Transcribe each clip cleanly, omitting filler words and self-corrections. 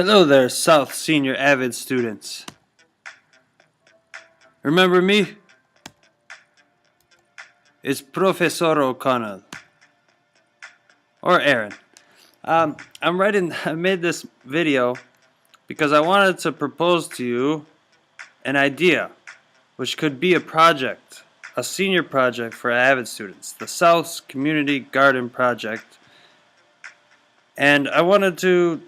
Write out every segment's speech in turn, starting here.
Hello there, South Senior AVID students. Remember me? It's Professor O'Connell. Or Aaron. I made this video because I wanted to propose to you an idea, which could be a project, a senior project for AVID students, the South's Community Garden Project. And I wanted to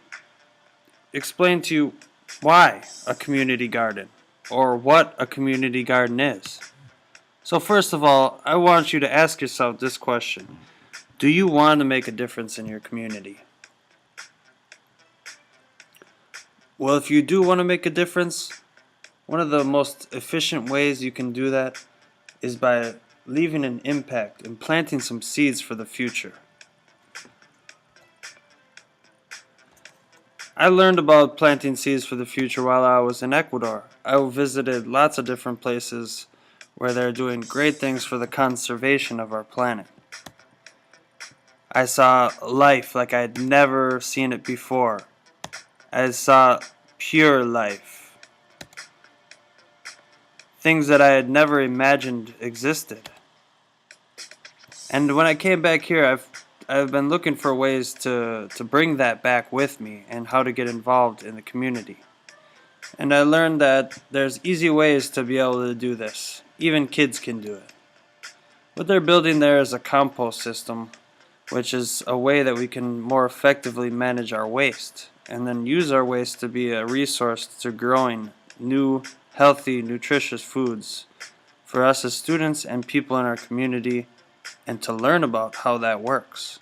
explain to you why a community garden, or what a community garden is. So first of all, I want you to ask yourself this question. Do you want to make a difference in your community? Well, if you do want to make a difference, one of the most efficient ways you can do that is by leaving an impact and planting some seeds for the future. I learned about planting seeds for the future while I was in Ecuador. I visited lots of different places where they're doing great things for the conservation of our planet. I saw life like I had never seen it before. I saw pure life. Things that I had never imagined existed. And when I came back here, I've been looking for ways to bring that back with me and how to get involved in the community. And I learned that there's easy ways to be able to do this. Even kids can do it. What they're building there is a compost system, which is a way that we can more effectively manage our waste and then use our waste to be a resource to growing new, healthy, nutritious foods for us as students and people in our community, and to learn about how that works.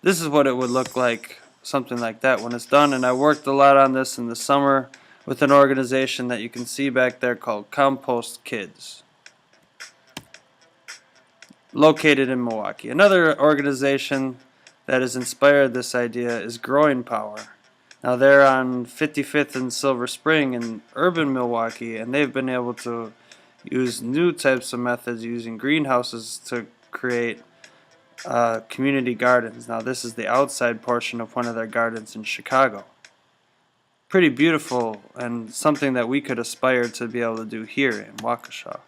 This is what it would look like, something like that when it's done, and I worked a lot on this in the summer with an organization that you can see back there called Compost Kids, located in Milwaukee. Another organization that has inspired this idea is Growing Power. Now they're on 55th and Silver Spring in urban Milwaukee, and they've been able to use new types of methods using greenhouses to create community gardens. Now this is the outside portion of one of their gardens in Chicago. Pretty beautiful and something that we could aspire to be able to do here in Waukesha.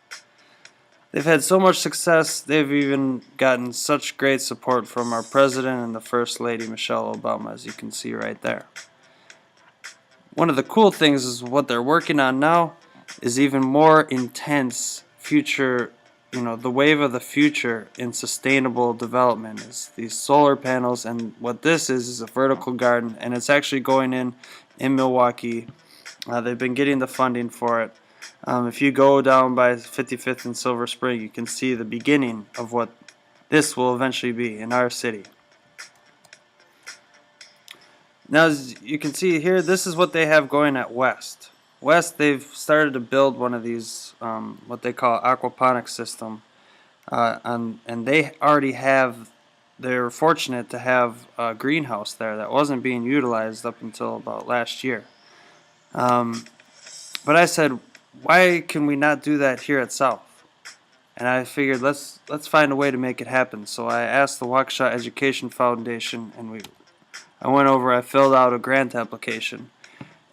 They've had so much success, they've even gotten such great support from our President and the First Lady, Michelle Obama, as you can see right there. One of the cool things is what they're working on now is even more intense future, the wave of the future in sustainable development is these solar panels, and what this is a vertical garden, and it's actually going in Milwaukee. They've been getting the funding for it. If you go down by 55th and Silver Spring, you can see the beginning of what this will eventually be in our city. Now, as you can see here, this is what they have going at West. West, they've started to build one of these, what they call aquaponics system, and they already have, they're fortunate to have a greenhouse there that wasn't being utilized up until about last year. But I said, why can we not do that here at South? And I figured let's find a way to make it happen. So I asked the Waukesha Education Foundation, and I filled out a grant application.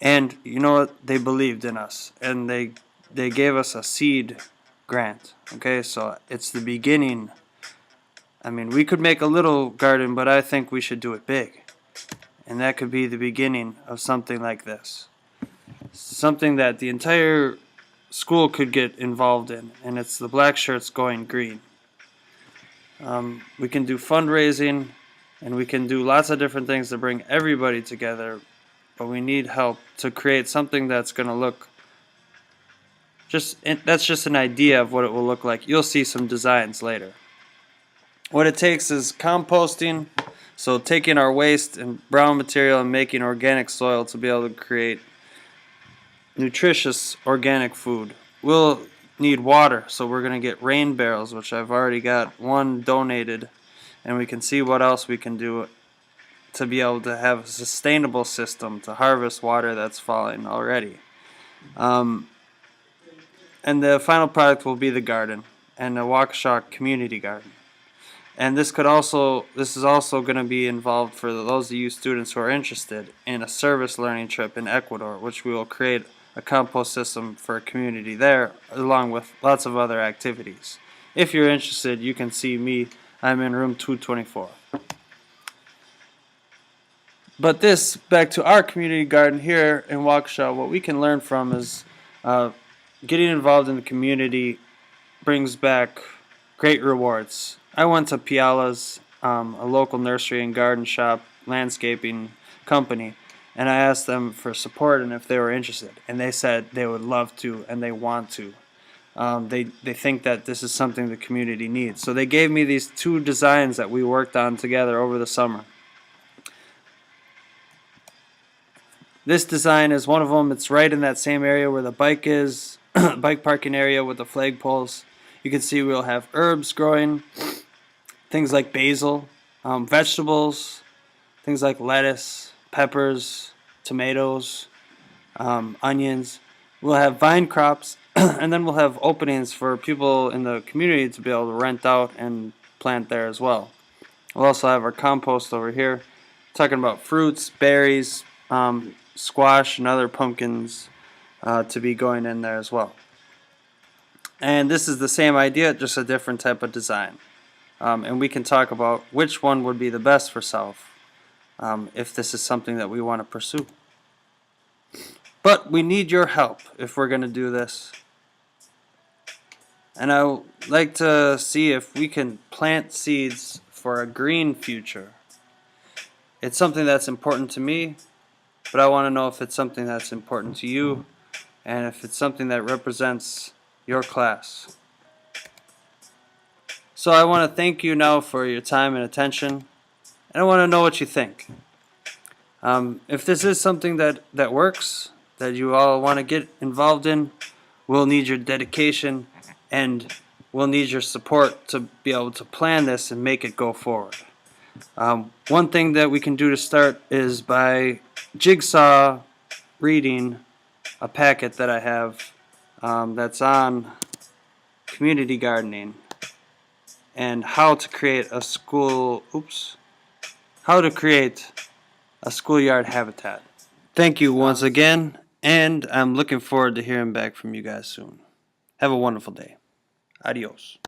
And you know what? They believed in us, and they gave us a seed grant. Okay, so it's the beginning. I mean, we could make a little garden, but I think we should do it big. And that could be the beginning of something like this. Something that the entire school could get involved in, and it's the Black Shirts Going Green. We can do fundraising, and we can do lots of different things to bring everybody together, but we need help to create something that's going to look that's just an idea of what it will look like. You'll see some designs later. What it takes is composting, so taking our waste and brown material and making organic soil to be able to create nutritious organic food. We'll need water, so we're going to get rain barrels, which I've already got one donated, and we can see what else we can do to be able to have a sustainable system to harvest water that's falling already. And the final product will be the garden, and the Waukesha Community Garden. And this is also going to be involved for those of you students who are interested in a service learning trip in Ecuador, which we will create a compost system for a community there, along with lots of other activities. If you're interested, you can see me. I'm in room 224. But this, back to our community garden here in Waukesha, what we can learn from is getting involved in the community brings back great rewards. I went to Piala's, a local nursery and garden shop, landscaping company, and I asked them for support and if they were interested. And they said they would love to and they want to. They think that this is something the community needs. So they gave me these 2 designs that we worked on together over the summer. This design is one of them. It's right in that same area where the bike is, bike parking area with the flagpoles. You can see we'll have herbs growing, things like basil, vegetables, things like lettuce, peppers, tomatoes, onions. We'll have vine crops, and then we'll have openings for people in the community to be able to rent out and plant there as well. We'll also have our compost over here, talking about fruits, berries, squash, and other pumpkins to be going in there as well. And this is the same idea, just a different type of design. And we can talk about which one would be the best for South, if this is something that we want to pursue. But we need your help if we're going to do this. And I would like to see if we can plant seeds for a green future. It's something that's important to me, but I want to know if it's something that's important to you, and if it's something that represents your class. So I want to thank you now for your time and attention, and I want to know what you think. If this is something that works, that you all want to get involved in, we'll need your dedication and we'll need your support to be able to plan this and make it go forward. One thing that we can do to start is by jigsaw reading a packet that I have that's on community gardening and how to create a schoolyard habitat. Thank you once again, and I'm looking forward to hearing back from you guys soon. Have a wonderful day. Adios.